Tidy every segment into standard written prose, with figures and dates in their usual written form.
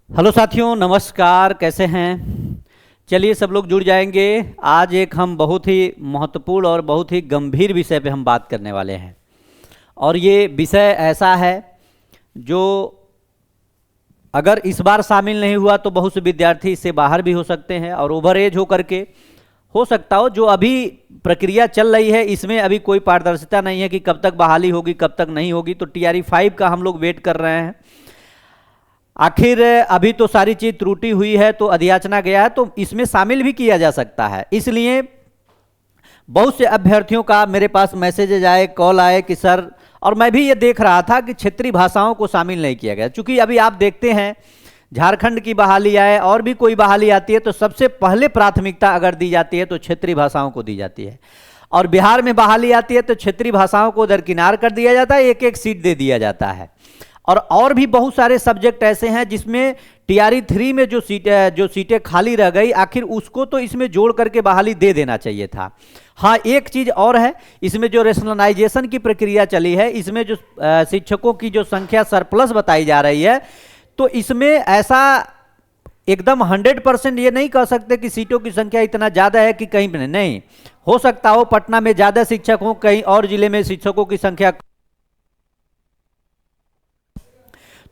Hello साथियों, नमस्कार। कैसे हैं? चलिए सब लोग जुड़ जाएंगे। आज एक हम बहुत ही महत्वपूर्ण और बहुत ही गंभीर विषय पे हम बात करने वाले हैं। और ये विषय ऐसा है जो अगर इस बार शामिल नहीं हुआ तो बहुत से विद्यार्थी इससे बाहर भी हो सकते हैं, और ओवर एज हो करके हो सकता हो जो अभी प्रक्रिया चल रही है इसमें अभी कोई पारदर्शिता नहीं है कि कब तक बहाली होगी कब तक नहीं होगी। तो TRE 5 का हम लोग वेट कर रहे हैं। आखिर अभी तो सारी चीज त्रुटि हुई है तो अधियाचना गया है, तो इसमें शामिल भी किया जा सकता है। इसलिए बहुत से अभ्यर्थियों का मेरे पास मैसेजेज आए, कॉल आए कि सर, और मैं भी ये देख रहा था कि क्षेत्रीय भाषाओं को शामिल नहीं किया गया। चूंकि अभी आप देखते हैं झारखंड की बहाली आए और भी कोई बहाली आती है तो सबसे पहले प्राथमिकता अगर दी जाती है तो क्षेत्रीय भाषाओं को दी जाती है। और बिहार में बहाली आती है तो क्षेत्रीय भाषाओं को दरकिनार कर दिया जाता है, एक एक सीट दे दिया जाता है। और भी बहुत सारे सब्जेक्ट ऐसे हैं जिसमें TRE 3 में जो सीटें खाली रह गई, आखिर उसको तो इसमें जोड़ करके बहाली दे देना चाहिए था। हाँ, एक चीज और है, इसमें जो रेशनलाइजेशन की प्रक्रिया चली है, इसमें जो शिक्षकों की जो संख्या सरप्लस बताई जा रही है, तो इसमें ऐसा एकदम 100% ये नहीं कह सकते कि सीटों की संख्या इतना ज्यादा है कि कहीं पे नहीं हो सकता हो पटना में ज्यादा शिक्षक हो, कहीं और जिले में शिक्षकों की संख्या।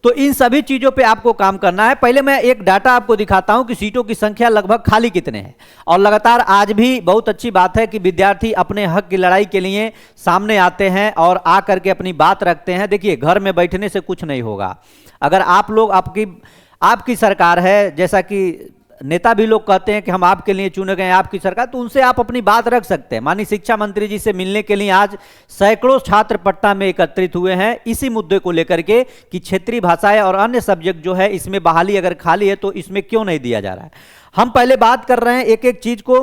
तो इन सभी चीजों पे आपको काम करना है। पहले मैं एक डाटा आपको दिखाता हूं कि सीटों की संख्या लगभग खाली कितने हैं। और लगातार आज भी बहुत अच्छी बात है कि विद्यार्थी अपने हक की लड़ाई के लिए सामने आते हैं और आ करके अपनी बात रखते हैं। देखिए, घर में बैठने से कुछ नहीं होगा। अगर आप लोग आपकी सरकार है, जैसा कि नेता भी लोग कहते हैं कि हम आपके लिए चुने गए हैं, आपकी सरकार, तो उनसे आप अपनी बात रख सकते हैं। माननीय शिक्षा मंत्री जी से मिलने के लिए आज सैकड़ों छात्र पटना में एकत्रित हुए हैं इसी मुद्दे को लेकर के कि क्षेत्रीय भाषाएं और अन्य सब्जेक्ट जो है इसमें बहाली अगर खाली है तो इसमें क्यों नहीं दिया जा रहा है। हम पहले बात कर रहे हैं एक एक चीज को।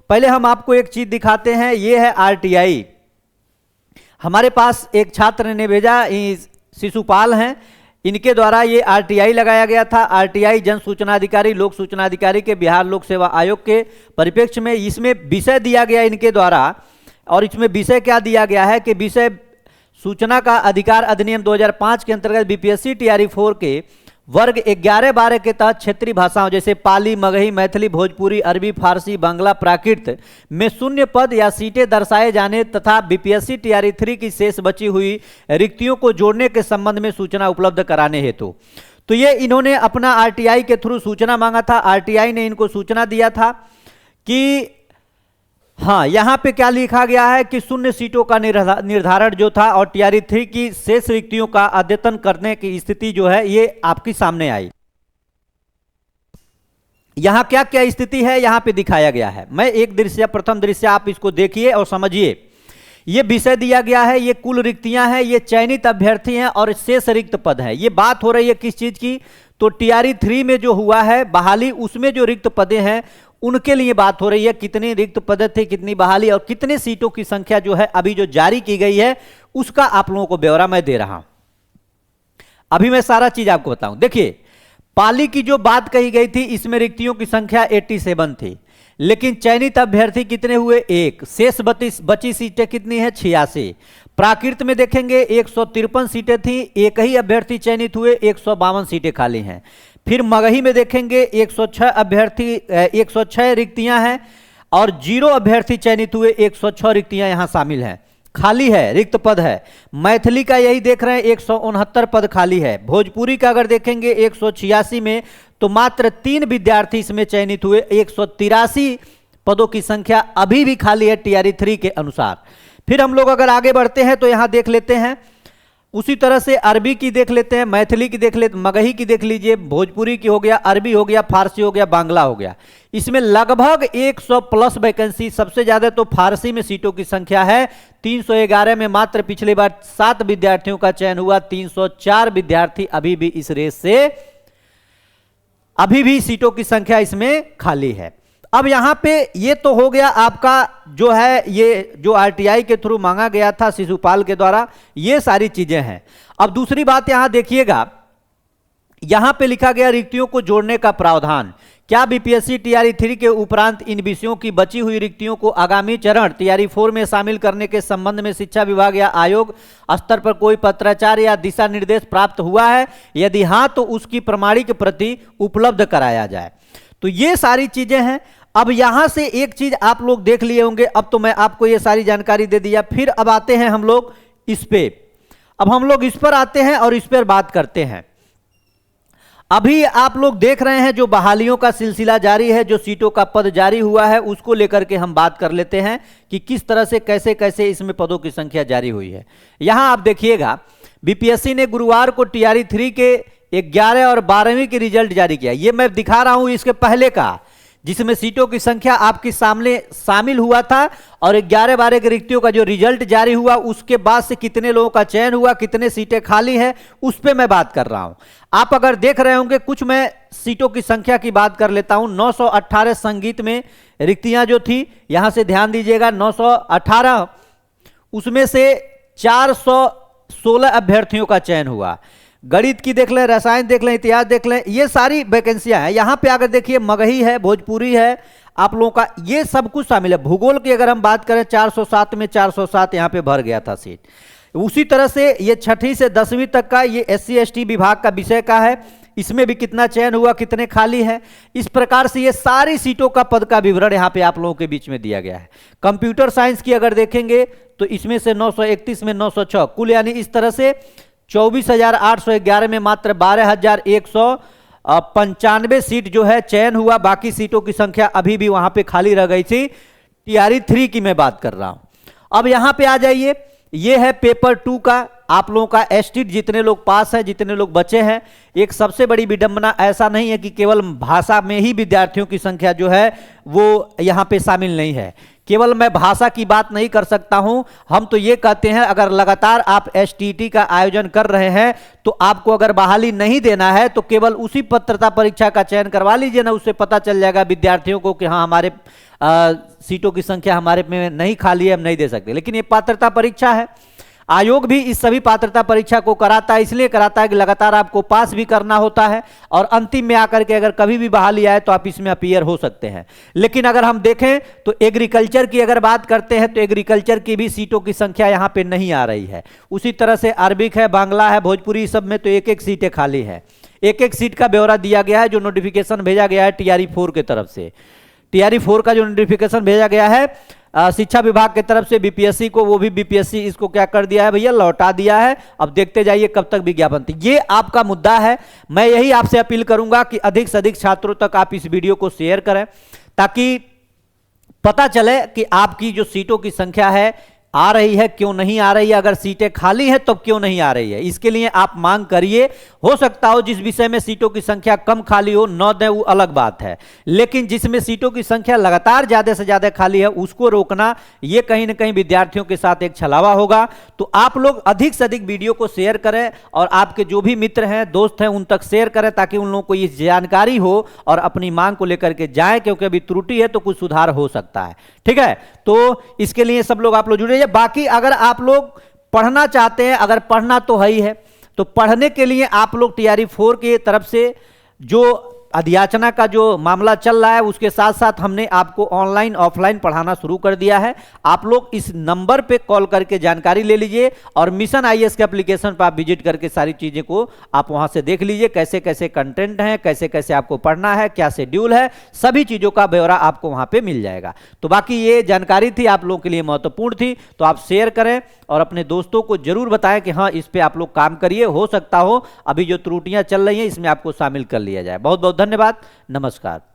पहले हम आपको एक चीज दिखाते हैं, ये है RTI। हमारे पास एक छात्र ने भेजा, शिशुपाल हैं, इनके द्वारा ये RTI लगाया गया था। RTI जन सूचना अधिकारी, लोक सूचना अधिकारी के बिहार लोक सेवा आयोग के परिप्रेक्ष्य में इसमें विषय दिया गया इनके द्वारा। और इसमें विषय क्या दिया गया है कि विषय सूचना का अधिकार अधिनियम 2005 के अंतर्गत BPSC TRE 4 के वर्ग 11-12 के तहत क्षेत्रीय भाषाओं जैसे पाली, मगही, मैथिली, भोजपुरी, अरबी, फारसी, बांग्ला, प्राकृत में शून्य पद या सीटें दर्शाए जाने तथा BPSC TRE 3 की शेष बची हुई रिक्तियों को जोड़ने के संबंध में सूचना उपलब्ध कराने हेतु। तो ये इन्होंने अपना RTI के थ्रू सूचना मांगा था। RTI ने इनको सूचना दिया था कि हाँ, यहां पे क्या लिखा गया है कि शून्य सीटों का निर्धारण जो था और TRE 3 की शेष रिक्तियों का अद्यतन करने की स्थिति जो है ये आपके सामने आई। यहां क्या क्या स्थिति है यहां पे दिखाया गया है। मैं एक दृश्य, प्रथम दृश्य आप इसको देखिए और समझिए। ये विषय दिया गया है, ये कुल रिक्तियां हैं, ये चयनित अभ्यर्थी हैं और शेष रिक्त पद है। ये बात हो रही है किस चीज की? तो TRE 3 में जो हुआ है बहाली, उसमें जो रिक्त पदे हैं उनके लिए बात हो रही है। कितनी रिक्त पद थे, कितनी बहाली और कितने सीटों की संख्या जो है अभी जो जारी की गई है उसका आप लोगों को ब्यौरा मैं दे रहा हूं। अभी मैं सारा चीज आपको बताऊं। देखिए, पाली की जो बात कही गई थी इसमें रिक्तियों की संख्या 87 थी, लेकिन चयनित अभ्यर्थी कितने हुए? 1। शेष बची सीटें कितनी है? 86। प्राकृत में देखेंगे 153 सीटें थी, एक ही अभ्यर्थी चयनित हुए, 152 सीटें खाली हैं। फिर मगही में देखेंगे 106 रिक्तियां हैं और 0 अभ्यर्थी चयनित हुए, 106 रिक्तियां यहां शामिल हैं, खाली है, रिक्त पद है। मैथिली का यही देख रहे हैं, 169 पद खाली है। भोजपुरी का अगर देखेंगे 186 में तो मात्र 3 विद्यार्थी इसमें चयनित हुए, 183 पदों की संख्या अभी भी खाली है TRE 3 के अनुसार। फिर हम लोग अगर आगे बढ़ते हैं तो यहां देख लेते हैं, उसी तरह से अरबी की देख लेते हैं, मैथिली की देख लेते, मगही की देख लीजिए, भोजपुरी की हो गया, अरबी हो गया, फारसी हो गया, बांग्ला हो गया। इसमें लगभग 100 प्लस वैकेंसी, सबसे ज्यादा तो फारसी में सीटों की संख्या है 311 में। मात्र पिछली बार 7 विद्यार्थियों का चयन हुआ, 304 विद्यार्थी अभी भी इस रेस से, अभी भी सीटों की संख्या इसमें खाली है। अब यहां पे ये तो हो गया आपका जो है, ये जो RTI के थ्रू मांगा गया था शिशुपाल के द्वारा, ये सारी चीजें हैं। अब दूसरी बात यहां देखिएगा यहां पे लिखा गया रिक्तियों को जोड़ने का प्रावधान। क्या बीपीएससी टीआरई 3 के उपरांत इन विषयों की बची हुई रिक्तियों को आगामी चरण टीआरई 4 में शामिल करने के संबंध में शिक्षा विभाग या आयोग स्तर पर कोई पत्राचार या दिशा निर्देश प्राप्त हुआ है? यदि हां तो उसकी प्रमाणिक प्रति उपलब्ध कराया जाए। तो ये सारी चीजें हैं। अब यहां से एक चीज आप लोग देख लिए होंगे, अब तो मैं आपको ये सारी जानकारी दे दिया। फिर अब आते हैं हम लोग इस पे, अब हम लोग इस पर आते हैं और इस पर बात करते हैं। अभी आप लोग देख रहे हैं जो बहालियों का सिलसिला जारी है, जो सीटों का पद जारी हुआ है, उसको लेकर के हम बात कर लेते हैं कि किस तरह से कैसे कैसे इसमें पदों की संख्या जारी हुई है। यहां आप देखिएगा, बीपीएससी ने गुरुवार को टीआरई 3 के 11 और 12वीं की रिजल्ट जारी किया। ये मैं दिखा रहा हूं इसके पहले का, जिसमें सीटों की संख्या आपके सामने शामिल हुआ था, और 11-12 की रिक्तियों का जो रिजल्ट जारी हुआ उसके बाद से कितने लोगों का चयन हुआ, कितने सीटें खाली हैं, उस पे मैं बात कर रहा हूं। आप अगर देख रहे होंगे, कुछ मैं सीटों की संख्या की बात कर लेता हूं। 918 संगीत में रिक्तियां जो थी, यहां से ध्यान दीजिएगा, 918, उसमें से 416 अभ्यर्थियों का चयन हुआ। गणित की देख लें, रसायन देख लें, इतिहास देख लें, ये सारी वैकेंसियां हैं। यहां पे अगर देखिए मगही है, भोजपुरी है, आप लोगों का ये सब कुछ शामिल है। भूगोल की अगर हम बात करें, 407 में 407 यहां पे भर गया था सीट। उसी तरह से ये 6वीं से 10वीं तक का ये SC ST विभाग का विषय का है, इसमें भी कितना चयन हुआ, कितने खाली है। इस प्रकार से ये सारी सीटों का पद का विवरण यहाँ पे आप लोगों के बीच में दिया गया है। कंप्यूटर साइंस की अगर देखेंगे तो इसमें से 931 में 906, कुल यानी इस तरह से 24,811 में मात्र 12,195 सीट जो है चयन हुआ। बाकी सीटों की संख्या अभी भी वहां पे खाली रह गई थी। टीआरई 3 की मैं बात कर रहा हूं। अब यहां पे आ जाइए, ये है पेपर 2 का आप लोगों का एसटीट, जितने लोग पास हैं, जितने लोग बचे हैं। एक सबसे बड़ी विडंबना ऐसा नहीं है कि केवल भाषा में ही विद्यार्थियों की संख्या जो है वो यहां पे शामिल नहीं है। केवल मैं भाषा की बात नहीं कर सकता हूं, हम तो ये कहते हैं अगर लगातार आप एसटीटी का आयोजन कर रहे हैं तो आपको अगर बहाली नहीं देना है तो केवल उसी पात्रता परीक्षा का चयन करवा लीजिए ना, उससे पता चल जाएगा विद्यार्थियों को कि हाँ हमारे सीटों की संख्या हमारे में नहीं खाली है, हम नहीं दे सकते। लेकिन ये पात्रता परीक्षा है, आयोग भी इस सभी पात्रता परीक्षा को कराता है, इसलिए कराता है कि लगातार आपको पास भी करना होता है और अंतिम में आकर के अगर कभी भी बहाली आए तो आप इसमें अपीयर हो सकते हैं। लेकिन अगर हम देखें तो एग्रीकल्चर की अगर बात करते हैं तो एग्रीकल्चर की भी सीटों की संख्या यहां पे नहीं आ रही है। उसी तरह से अरबिक है, बांग्ला है, भोजपुरी, सब में तो एक एक सीटें खाली है। एक एक सीट का ब्यौरा दिया गया है जो नोटिफिकेशन भेजा गया है टीआरई 4 की तरफ से। टीआरई 4 का जो नोटिफिकेशन भेजा गया है शिक्षा विभाग की तरफ से बीपीएससी को, वो भी बीपीएससी इसको क्या कर दिया है भैया, लौटा दिया है। अब देखते जाइए कब तक विज्ञापन। ये आपका मुद्दा है। मैं यही आपसे अपील करूंगा कि अधिक से अधिक छात्रों तक आप इस वीडियो को शेयर करें ताकि पता चले कि आपकी जो सीटों की संख्या है आ रही है, क्यों नहीं आ रही है, अगर सीटें खाली हैं तो क्यों नहीं आ रही है। इसके लिए आप मांग करिए। हो सकता हो जिस विषय में सीटों की संख्या कम खाली हो, न दें, वो अलग बात है, लेकिन जिसमें सीटों की संख्या लगातार ज्यादा से ज्यादा खाली है उसको रोकना ये कहीं ना कहीं विद्यार्थियों के साथ एक छलावा होगा। तो आप लोग अधिक से अधिक वीडियो को शेयर करें और आपके जो भी मित्र हैं, दोस्त हैं, उन तक शेयर करें ताकि उन लोगों को ये जानकारी हो और अपनी मांग को लेकर के जाएं, क्योंकि अभी त्रुटि है तो कुछ सुधार हो सकता है। ठीक है, तो इसके लिए सब लोग आप लोग जुड़े। बाकी अगर आप लोग पढ़ना चाहते हैं, अगर पढ़ना तो है ही है, तो पढ़ने के लिए आप लोग टीआरई 4 की तरफ से जो अधियाचना का जो मामला चल रहा है उसके साथ साथ हमने आपको ऑनलाइन ऑफलाइन पढ़ाना शुरू कर दिया है। आप लोग इस नंबर पे कॉल करके जानकारी ले लीजिए और मिशन आईएएस के एप्लीकेशन पर आप विजिट करके सारी चीजें को आप वहां से देख लीजिए, कैसे कैसे कंटेंट है, कैसे कैसे आपको पढ़ना है, क्या शेड्यूल है, सभी चीजों का ब्यौरा आपको वहां पे मिल जाएगा। तो बाकी ये जानकारी थी, आप लोगों के लिए महत्वपूर्ण थी, तो आप शेयर करें और अपने दोस्तों को जरूर बताएं कि हाँ इस पे आप लोग काम करिए। हो सकता हो अभी जो त्रुटियां चल रही हैं इसमें आपको शामिल कर लिया जाए। बहुत बहुत धन्यवाद, नमस्कार।